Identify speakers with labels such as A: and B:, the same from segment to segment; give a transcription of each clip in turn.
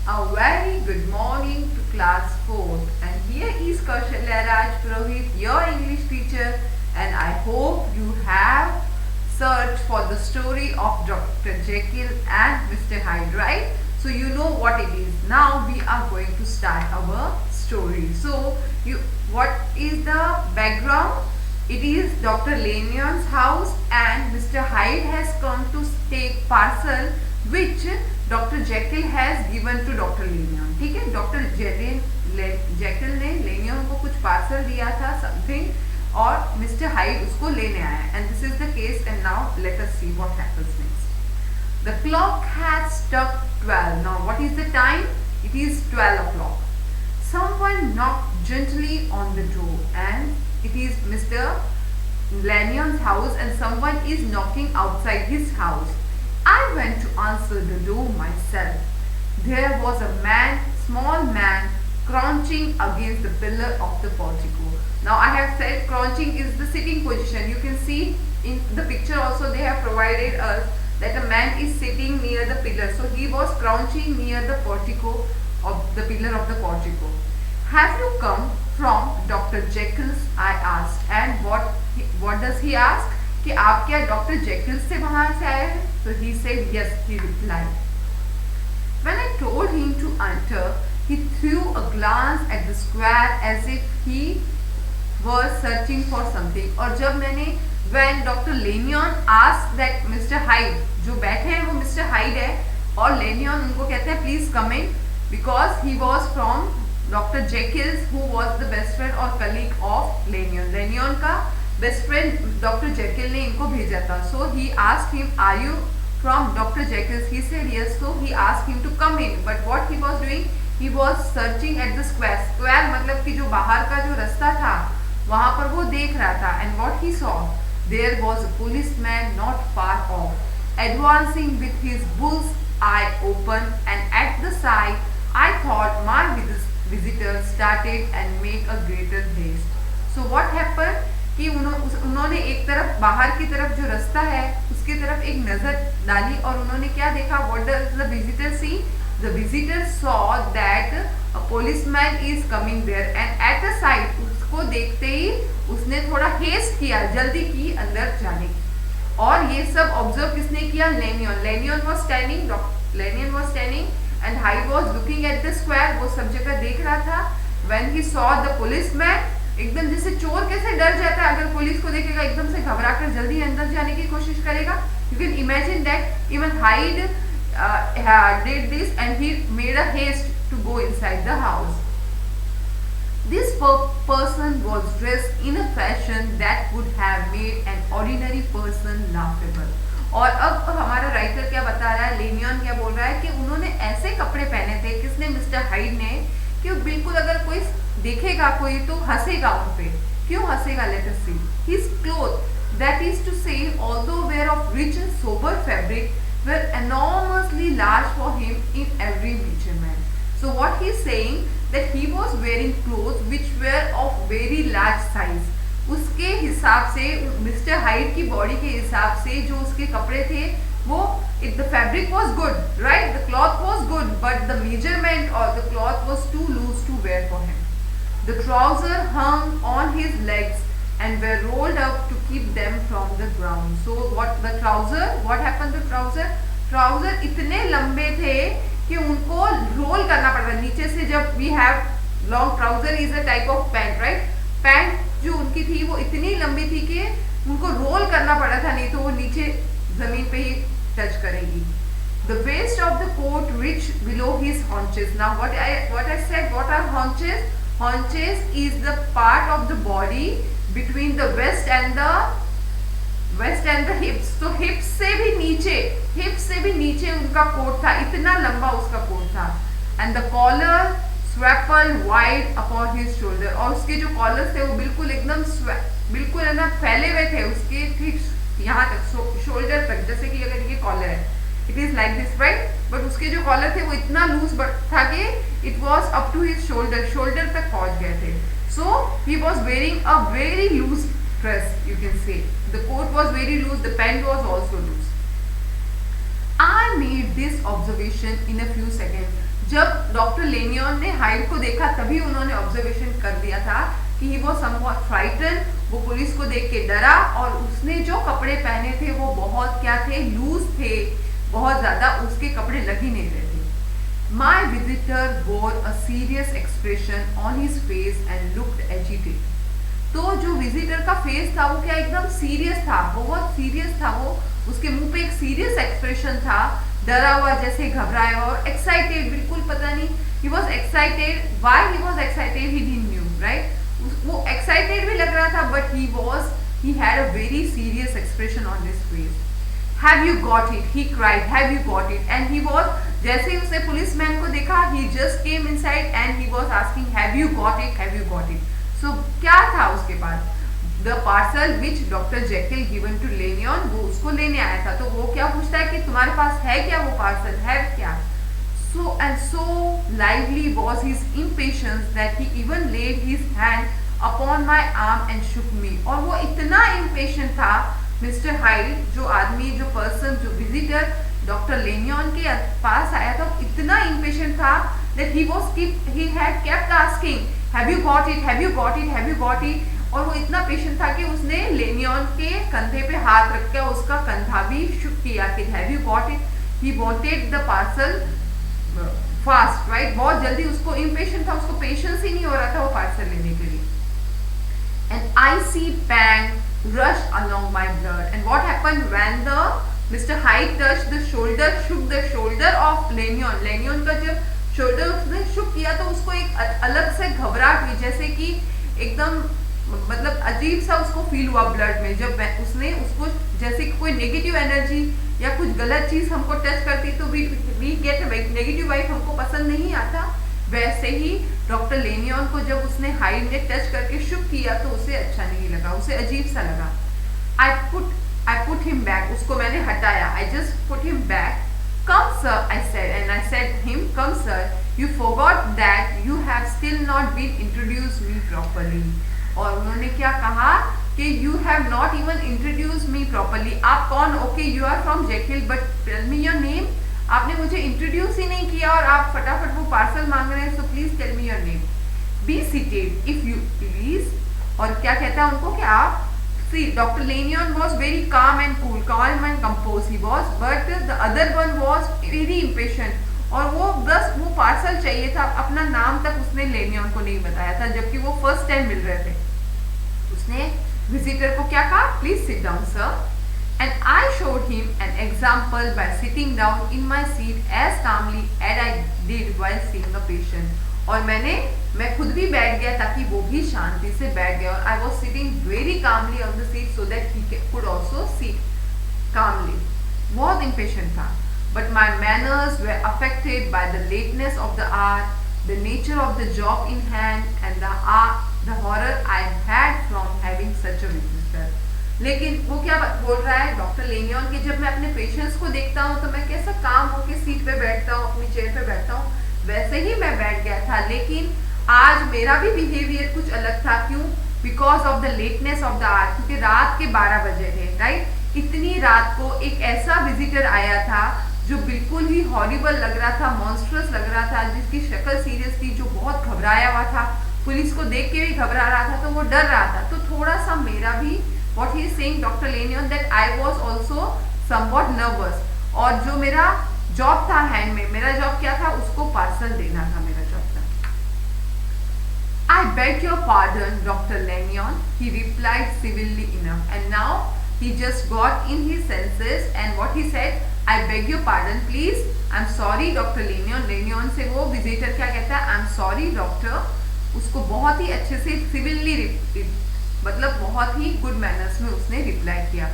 A: A very good morning to class 4th, and here is Kaushalya Raj Purohit, your English teacher, and I hope you have searched for the story of Dr. Jekyll and Mr. Hyde, right? So you know what it is. Now we are going to start our story. So what is the background? It is Dr. Lanyon's house and Mr. Hyde has come to take parcel which doctor Jekyll has given to doctor Lanyon. ठीक है, doctor Jekyll ने लेनियन को कुछ parcel दिया था something और mister hide उसको लेने आया. And this is the case and now let us see what happens next. The clock has struck 12. Now what is the time? It is 12 o'clock. Someone knocked gently on the door and it is Mr. Lanyon's house and someone is knocking outside his house. I went to answer the door myself. There was a man, small man, crouching against the pillar of the portico. Now I have said crouching is the sitting position. You can see in the picture also they have provided us that a man is sitting near the pillar. So he was crouching near the portico of the pillar of the portico. Have you come from Dr. Jekyll's? I asked. And what does he ask? कि आप क्या doctor Jekyll से वहां से आए हैं? So he said yes, he replied. When I told him to enter, he threw a glance at the square as if he was searching for something. और जब मैंने when Dr. Lanyon asked that Mr. Hyde, जो बैठे हैं वो Mr. Hyde है और Lanyon उनको कहते हैं please come in because he was from Dr. Jekyll's who was the best friend और colleague of Lanyon. Lanyon का बेस्ट फ्रेंड डॉक्टर जेकिल ने इनको भेजा था. So he asked him are you from doctor Jekyll's? He said yes. So he asked him to come in but what he was doing, he was searching at the square. Square मतलब कि जो बाहर का जो रास्ता था वहां पर वो देख रहा था. And what he saw, there was a policeman not far off advancing with his bulls I open and at the side I thought my visitor started and make a greater haste. So what happened कि उन्होंने एक तरफ बाहर की तरफ जो रास्ता है उसकी तरफ एक नजर डाली और उन्होंने क्या देखा? What does the visitor see? The visitor saw that a policeman is coming there and at the side उसको देखते ही उसने थोड़ा हेस्ट किया, जल्दी की अंदर जाने की. और ये सब ऑब्जर्व किसने किया? Lanyon. Lanyon was standing and Hyde was looking at the square. वो सब जगह देख रहा था. When he saw the policeman, एकदम जैसे चोर कैसे डर जाता है अगर पुलिस को देखेगा, एकदम से घबराकर जल्दी अंदर जाने की कोशिश करेगा. You can imagine that even Hyde did this and he made a haste to go inside the house. This person was dressed in a fashion that would have made an ordinary person laughable. और अब हमारा writer क्या बता रहा है, लेनियन क्या बोल रहा है कि उन्होंने ऐसे कपड़े पहने थे, किसने? मिस्टर हाइड ने, कि बिल्कुल अगर कोई देखेगा कोई तो हंसेगा उन पे. क्यों हंसेगा? Let us see. His clothes, that is to say, although were of rich and sober fabric, were enormously large for him in every measurement. So what he is saying that he was wearing clothes which were of very large size. उसके हिसाब से, mister hide की body के हिसाब से जो उसके कपड़े थे वो the fabric was good, right? The cloth was good, but the measurement or the cloth was too loose to wear for him. The trousers hung on his legs and were rolled up to keep them from the ground. So what happened to trouser? Trouser इतने लंबे थे कि उनको role करना पड़ रहा. नीचे से जब we have long trouser is a type of pant, right? Pant जो उनकी थी वो इतनी लंबी थी कि उनको रोल करना पड़ा था, नहीं तो वो नीचे जमीन पे ही टच करेगी. The waist of the coat reached below his haunches. Now what I said, what are haunches? Haunches is the part of the body between the waist and the hips. So hips से भी नीचे उनका coat था, इतना लंबा उसका coat था. And the collar swapped wide upon his shoulder. और उसके जो कॉलर थे वो बिल्कुल एकदम बिल्कुल है ना फैले हुए थे उसके ठीक यहाँ तक, शोल्डर तक. जैसे कि अगर ये कॉलर है, it is like this, right? But उसके जो कॉलर थे वो इतना लूज था कि it was up to his shoulder तक पहुंच गए थे. So he was wearing a very loose dress, you can say. The coat was very loose, the pant was also loose. I made this observation in a few seconds. जब doctor Lanyon ने Hyde को देखा तभी उन्होंने observation कर दिया था कि ही वाज समवॉट फ्राइटन, वो पुलिस को देख के डरा और उसने जो कपड़े पहने थे वो बहुत क्या थे, लूज थे, बहुत ज्यादा उसके कपड़े लग ही नहीं रहे थे। My visitor wore a serious expression on his face and looked agitated. तो जो विजिटर का फेस था वो क्या एकदम सीरियस था, बहुत सीरियस था, वो उसके मुंह पे एक सीरियस एक्सप्रेशन था, डरा हुआ जैसे घबराया और एक्साइटेड, बिल्कुल पता नहीं, he was excited, why he was excited he didn't knew, right? वो एक्साइटेड भी लग रहा था but he had a very serious expression on his face. Have you got it? He cried, have you got it? And he was, जैसे ही उसने policeman को देखा, he just came inside and he was asking, have you got it? Have you got it? So क्या था उसके पास? The parcel which Dr. Jekyll given to Lanyon, वो उसको लेने आया था, तो वो क्या पूछता है कि तुम्हारे पास है क्या वो पार्सल, है क्या? So lively was his impatience that he even laid his hand upon my arm and shook me. और वो इतना impatient था, मिस्टर हाइड, जो आदमी, जो पर्सन, जो विजिटर डॉक्टर लेनियन के पास आया था, इतना impatient था that he had kept asking, have you got it, have you got it, have you got it? और वो इतना पेशेंट था कि उसने लेनियन के कंधे पे हाथ रख के उसका कंधा भी शुक किया कि have you got it? He wanted the parcel fast, right? बहुत जल्दी, उसको impatient था, उसको पेशेंस ही नहीं हो रहा था वो पार्सल लेने के लिए। An icy pang rushed along my blood. And what happened when the Mr. Hyde touched the shoulder, shook the shoulder of Lanyon. Lanyon का जब शोल्डर उसने शुक किया तो उसको एक अलग से घबराहट हुई, जैसे कि एकदम मतलब अजीब सा उसको फील हुआ ब्लड में, जब उसने उसको जैसे कि कोई नेगेटिव एनर्जी या कुछ गलत चीज हमको टच करती तो वी गेट नेगेटिव वाइब, हमको पसंद नहीं आता। वैसे ही डॉक्टर लेनियन को जब उसने हाइड ने टच करके शुक किया तो उसे अच्छा नहीं लगा, उसे अजीब सा लगा। I put him back, उसको मैंने हटाया। I just put him back. Come sir, I said, and I said to him, come sir, you forgot that you have still not been introduced me properly. और उन्होंने क्या कहा कि you have not even introduced me properly. आप कौन? Okay, you are from Jekyll, but tell me your name. आपने मुझे introduce ही नहीं किया और आप फटाफट वो पार्सल मांग रहे हैं, so please tell me your name. Be seated if you please. और क्या कहता है उनको कि आप, see, Dr. Lanyon was very calm and cool, calm and composed he was, but the other one was very impatient. और वो बस वो पार्सल चाहिए था, अपना नाम तक उसने लेनियन को नहीं बताया था, जबकि वो फर्स्ट टाइम मिल रहे थे। उसने विजिटर को क्या कहा, please sit down sir, and I showed him an example by sitting down in my seat as calmly as I did while seeing a patient. और मैं खुद भी बैठ गया ताकि वो भी शांति से बैठ गया, और I was sitting very calmly on the seat so that he could also sit calmly. बहुत impatient था, but my manners were affected by the lateness of the hour, the nature of the job in hand, and the horror I had from having such a visitor. लेकिन वो क्या बोल रहा है doctor लेनियन कि जब मैं अपने पेशेंट्स को देखता हूँ तो मैं कैसा काम होके सीट पे बैठता हूँ, अपनी चेयर पे बैठता हूँ, वैसे ही मैं बैठ गया था। लेकिन आज मेरा भी बिहेवियर कुछ अलग था। क्यों? Because of the lateness of the hour, क्योंकि रात के 12 बजे थे, राइट। इतनी रात को एक ऐसा विजिटर आया था जो बिल्कुल ही हॉरिबल लग रहा था, मॉन्स्ट्रस लग रहा था, जिसकी शक्ल सीरियस थी, जो बहुत घबराया हुआ था, पुलिस को देख के भी घबरा रहा था, तो वो डर रहा था। तो थोड़ा सा मेरा भी what he is saying Dr. Lanyon that I was also somewhat nervous, और जो मेरा जॉब था हैंड में, मेरा जॉब क्या था, उसको पार्सल देना था, मेरा जॉब था। I beg your pardon Dr. Lanyon, he replied civilly enough, and now he just got in his senses and what he said, I beg your pardon please, I'm sorry Dr. Lanyon. Lanyon से वो visitor क्या कहता है, I'm sorry doctor, उसको बहुत ही अच्छे से सिविली मतलब बहुत ही गुड मैनर्स में उसने रिप्लाई किया।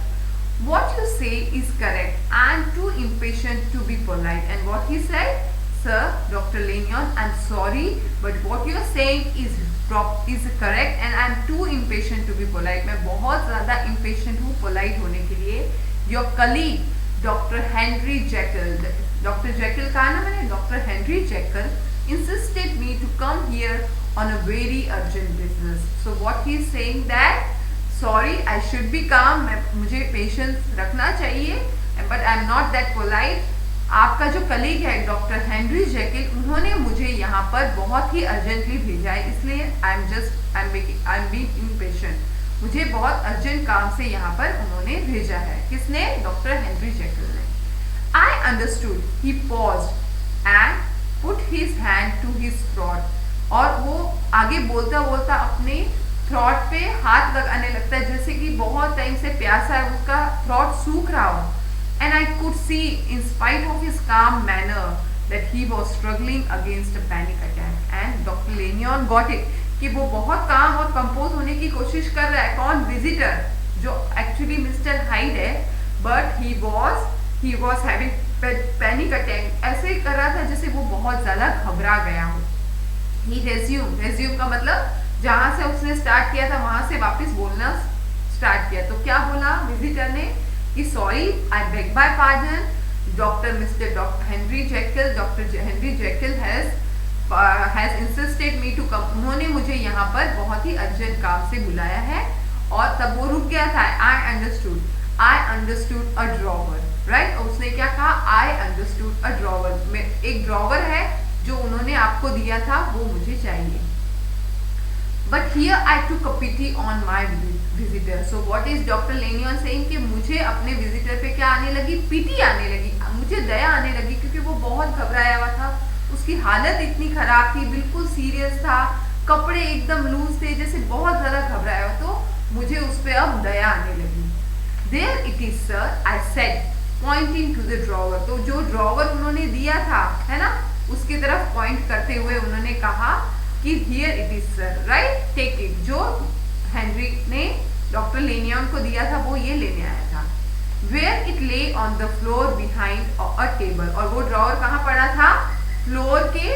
A: What you say is correct. I am too impatient to be polite. And what he said, Sir, Dr. Lanyon, I'm sorry, but what you are saying is correct, and I am too impatient to be polite. मैं बहुत ज़्यादा impatient हूँ polite होने के लिए। Your colleague, Dr. Henry Jekyll, Dr. Jekyll कहा ना मैंने, Dr. Henry Jekyll insisted me to come here on a very urgent business. So what he is saying that sorry, I should be calm, मुझे patience रखना चाहिए, but I am not that polite. आपका जो colleague है doctor Henry Jekyll, उन्होंने मुझे यहाँ पर बहुत ही अर्जेंटली भेजा है, इसलिए आई एम बीइंग इम्पेशेंट, मुझे बहुत अर्जेंट काम से यहाँ पर उन्होंने भेजा है। किसने? डॉक्टर हेनरी जेकिल ने। I understood, he paused and put his hand to his throat, और वो आगे बोलता बोलता अपने थ्रोट पे हाथ लगाने लगता है, जैसे कि बहुत टाइम से प्यासा है, उसका थ्रोट सूख रहा हो। And I could see, in spite of his calm manner, that he was struggling against a panic attack. And Dr. Lanyon got it कि वो बहुत काम और कंपोज होने की कोशिश कर रहा है। कौन? विजिटर, जो एक्चुअली मिस्टर हाइड है, but he was having panic attack, ऐसे कर रहा था जैसे वो बहुत ज्यादा घबरा गया हो। He resume का मतलब जहां से उसने स्टार्ट किया था वहां से वापस बोलना स्टार्ट किया। तो क्या बोला विजिटर ने कि sorry, I beg my pardon, Dr. Henry Jekyll has insisted me to come. उन्होंने मुझे यहाँ पर बहुत ही अर्जेंट काम से बुलाया है। और तब वो रुक गया था। I understood a drawer, right? और उसने क्या कहा? I understood a drawer. एक ड्रॉवर है जो उन्होंने आपको दिया था, वो मुझे चाहिए। But here I took a pity on my visitor. So what is Dr. Lanyon saying कि मुझे अपने विजिटर पे क्या आने लगी? पीटी आने लगी, मुझे दया आने लगी, क्योंकि वो बहुत घबराया हुआ था, उसकी हालत इतनी खराब थी, बिल्कुल सीरियस था, कपड़े एकदम लूज थे, जैसे बहुत ज्यादा घबराया हुआ। तो मुझे उस पे अब दया आने लगी। There it is, sir, I said, pointing to the drawer. तो जो ड्रॉवर उन्होंने दिया था, है ना, उसकी तरफ पॉइंट करते हुए उन्होंने कहा कि here it is sir, right, take it. जो हेनरी ने डॉक्टर लेनियन को दिया था वो ये लेने आया था। Where it lay on the floor behind a table, और वो ड्रॉवर कहाँ पड़ा था? फ्लोर के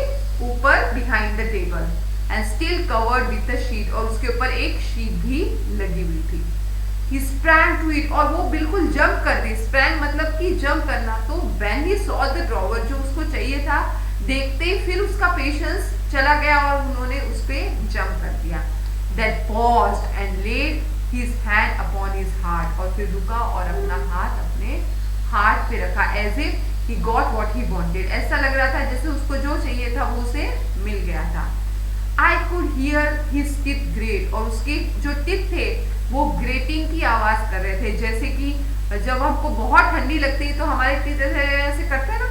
A: ऊपर behind the table, and still covered with the sheet, और उसके ऊपर एक शीट भी लगी हुई थी। He sprang to it, और वो बिल्कुल जंप कर दी। स्प्रैंग मतलब कि जंप करना। तो when he saw the drawer, जो उसको चाहिए था, देखते ही फिर उसका पेशेंस चला गया और उन्होंने उस पे जंप कर दिया। Then paused and laid his hand upon his heart, और फिर रुका और अपना हाथ अपने हार्ट पे रखा, as if he got what he wanted. ऐसा लग रहा था जैसे उसको जो चाहिए था वो उसे मिल गया था। I could hear his teeth grate, और उसके जो टीथ थे वो ग्रेटिंग की आवाज कर रहे थे, जैसे कि जब हमको बहुत ठंडी लगती है तो हमारे टीथ ऐसे करते हैं ना,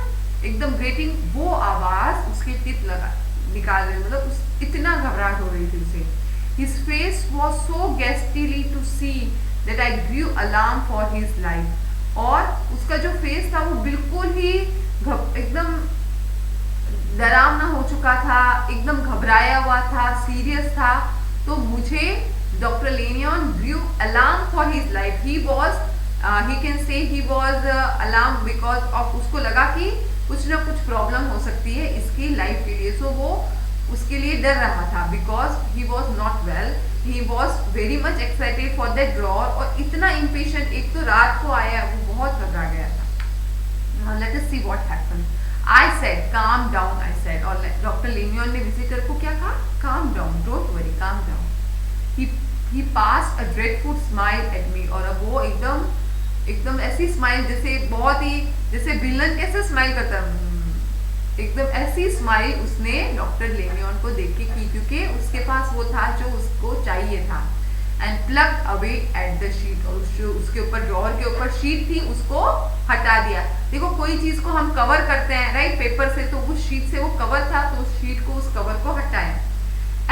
A: एकदम ग्रेटिंग, वो आवाज उसके टीथ निकाल रहे, मतलब इतना घबराहट हो रही थी उसे। His face was so ghastly to see that I grew alarmed for his life. और उसका जो फेस था वो बिल्कुल ही एकदम डरावना हो चुका था, एकदम घबराया हुआ था, सीरियस था। तो मुझे doctor लेनियन grew alarmed for his life. He can say he was alarmed because of, उसको लगा कि कुछ ना कुछ प्रॉब्लम हो सकती है इसकी लाइफ के लिए। सो वो उसके लिए डर रहा था, because he was not well, he was very much excited for that drawer, और इतना इम्पेशेंट, एक तो रात को आया, वो बहुत घबरा गया था। Late us see what happened. I said calm down, I said, और डॉक्टर लेनियन ने विजिटर को क्या कहा? Calm down, don't worry, calm down. He passed a dreadful smile at me, और अब वो एकदम ऐसी स्माइल जैसे बहुत ही, जैसे विलन कैसे स्माइल करता है, एकदम ऐसी स्माइल उसने डॉक्टर लेनियन को देख के की, क्योंकि उसके पास वो था जो उसको चाहिए था। And plug away at the sheet, और उसके ऊपर ड्रॉवर के ऊपर शीट थी उसको हटा दिया। देखो कोई चीज को हम कवर करते हैं, राइट, पेपर से, तो उस शीट से वो कवर था, तो उस शीट को, उस कवर को हटाया।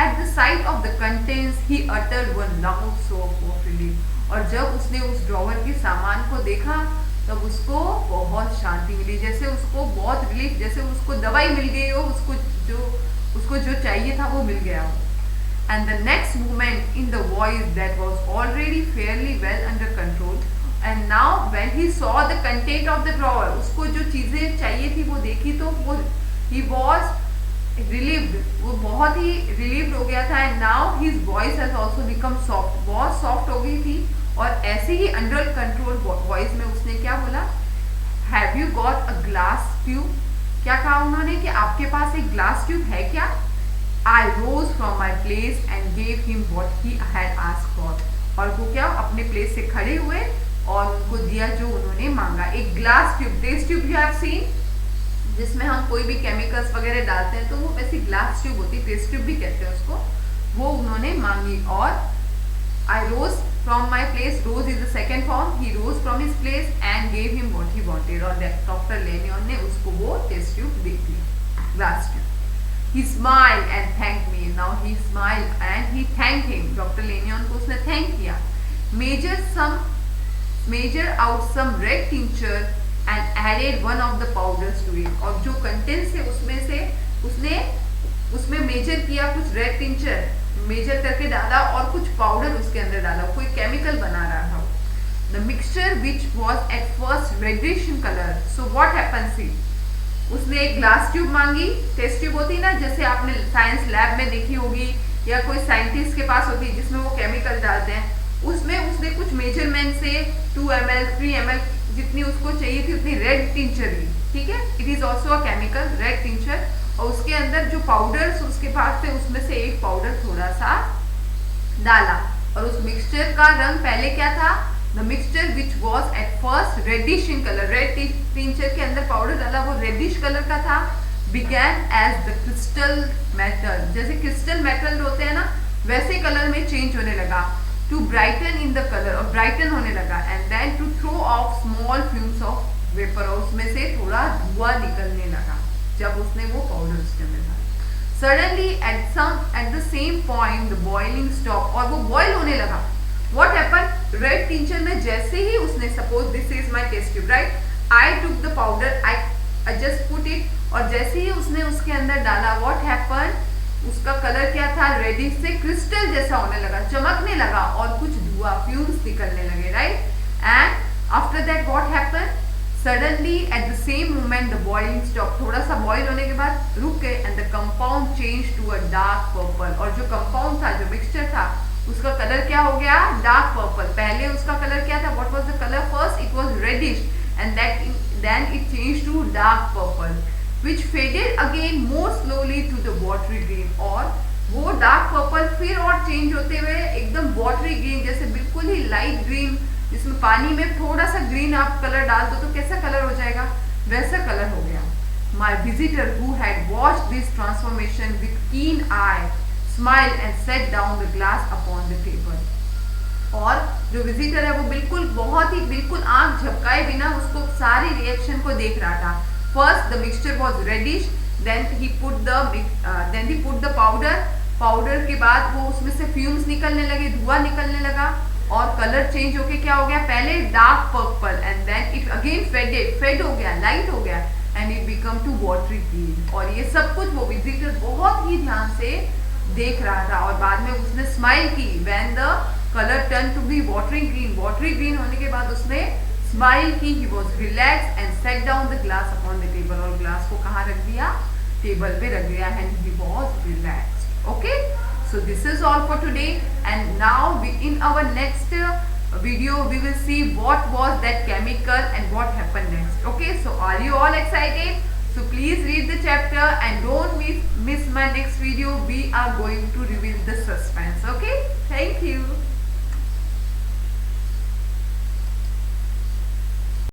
A: At the site of the contents he uttered one loud सोब ऑफ रिलीफ, और जब उसने उस ड्रॉवर के सामान को देखा तब उसको बहुत शांति मिली, जैसे उसको बहुत रिलीफ, जैसे उसको दवाई मिल गई हो, उसको जो चाहिए था वो मिल गया हो। And the next moment in the voice that was already fairly well under control, and now when he saw the content of the drawer, उसको जो चीजें चाहिए थी वो देखी तो वो he was relieved, वो बहुत ही relieved हो गया था। And now his voice has also become soft, बहुत soft हो गई थी, और ऐसे ही अंडर कंट्रोल वॉइस में उसने क्या बोला? Have you got a glass tube? क्या कहा उन्होंने कि आपके पास एक ग्लास ट्यूब है क्या? I rose from my place and gave him what he had asked for, और वो क्या, अपने प्लेस से खड़े हुए और उनको दिया जो उन्होंने मांगा, एक glass tube. Test tube you have seen, जिसमें हम कोई भी केमिकल्स वगैरह डालते हैं, तो वो वैसी ग्लास ट्यूब होती है, टेस्ट ट्यूब भी कहते हैं उसको, वो उन्होंने मांगी। और I rose from my place, rose is the second form, he rose from his place and gave him what he wanted, और डॉक्टर लेनियन ने उसको वो टेस्ट ट्यूब दे दी, glass tube. He smiled and thanked me. Now he smiled and he thanked him. Doctor Lanyon को उसने thank किया। Measure out some red tincture and added one of the powders to it. और जो contents है उसने उसमें major किया, कुछ रेड टिंचर मेजर करके डाला और कुछ पाउडर उसके अंदर डाला, कोई केमिकल बना रहा था। The mixture which was at first reddish in color. So what happens here? उसने एक ग्लास ट्यूब मांगी, टेस्ट ट्यूब होती है ना, जैसे आपने साइंस लैब में देखी होगी या कोई साइंटिस्ट के पास होती है जिसमें वो केमिकल डालते हैं, उसमें उसने कुछ मेजरमेंट से 2 ml 3 ml जितनी उसको चाहिए थी उतनी रेड टिंचर ली, ठीक है। It is also a chemical, red tincture. और उसके अंदर जो पाउडर्स उसके पास थे उसमें से एक पाउडर थोड़ा सा डाला, और उस मिक्सचर का रंग पहले क्या था? The mixture which was at first reddish in color, red tincture के अंदर पाउडर डाला, वो रेडिश कलर का था। began as the crystal metal, जैसे क्रिस्टल मेटल होते हैं ना, वैसे कलर में चेंज होने लगा। to brighten in the color, और ब्राइटन होने लगा। and then to throw off small fumes of vapor, और उसमें से थोड़ा धुआं निकलने लगा जब उसने वो पाउडर उसके अंदर डाला। suddenly at the same point the boiling stopped, और वो बॉयल होने लगा। What happened? रेड टिंचर में जैसे ही उसने, suppose this is my test tube, right, I took the powder, I just put it, और जैसे ही उसने उसके अंदर डाला, व्हाट हैपन, उसका कलर क्या था? रेडिश से क्रिस्टल जैसा होने लगा, चमकने लगा, और कुछ धुआं, फ्यूम्स निकलने लगे, right. And after that what happen, suddenly at the same moment the boiling stop, थोड़ा सा बॉयल होने के बाद रुक गए, and the compound change to a dark purple, और जो कंपाउंड था, जो मिक्सचर था, उसका कलर क्या हो गया? Dark purple. पहले उसका कलर क्या था? What was the colour first? It was reddish, and then it change to dark purple, which faded again more slowly to the watery green, और वो डार्क पर्पल फिर और चेंज होते हुए एकदम वाटरी ग्रीन, जैसे बिल्कुल ही लाइट ग्रीन, जिसमें पानी में थोड़ा सा ग्रीन आप कलर डाल दो तो कैसा कलर हो जाएगा? वैसा कलर हो गया। My visitor who had watched this transformation with keen eye smiled and set down the glass upon the table. और जो विजिटर है वो बिल्कुल आंख झपकाए बिना उसको सारी रिएक्शन को देख रहा था। First the mixture was reddish, then he put the powder के बाद वो उसमें से फ्यूम्स निकलने लगे, धुआं निकलने लगा, और कलर चेंज होके क्या हो गया? पहले dark purple, and then it again fade हो गया, लाइट हो गया, and it become to watery green. और ये सब कुछ वो विजिटर बहुत ही ध्यान से देख रहा था, और बाद में उसने स्माइल की। When the colour turn to be watery green होने के बाद उसने स्माइल की। He was relax and set down the glass upon the table, और ग्लास को कहाँ रख दिया? टेबल पे रख दिया, and he was relaxed. Okay, so this is all for today, and now in our next video we will see what was that chemical and what happened next. Okay, so are you all excited? So please read the chapter and don't miss my next video. We are going to reveal the suspense. Okay, thank you.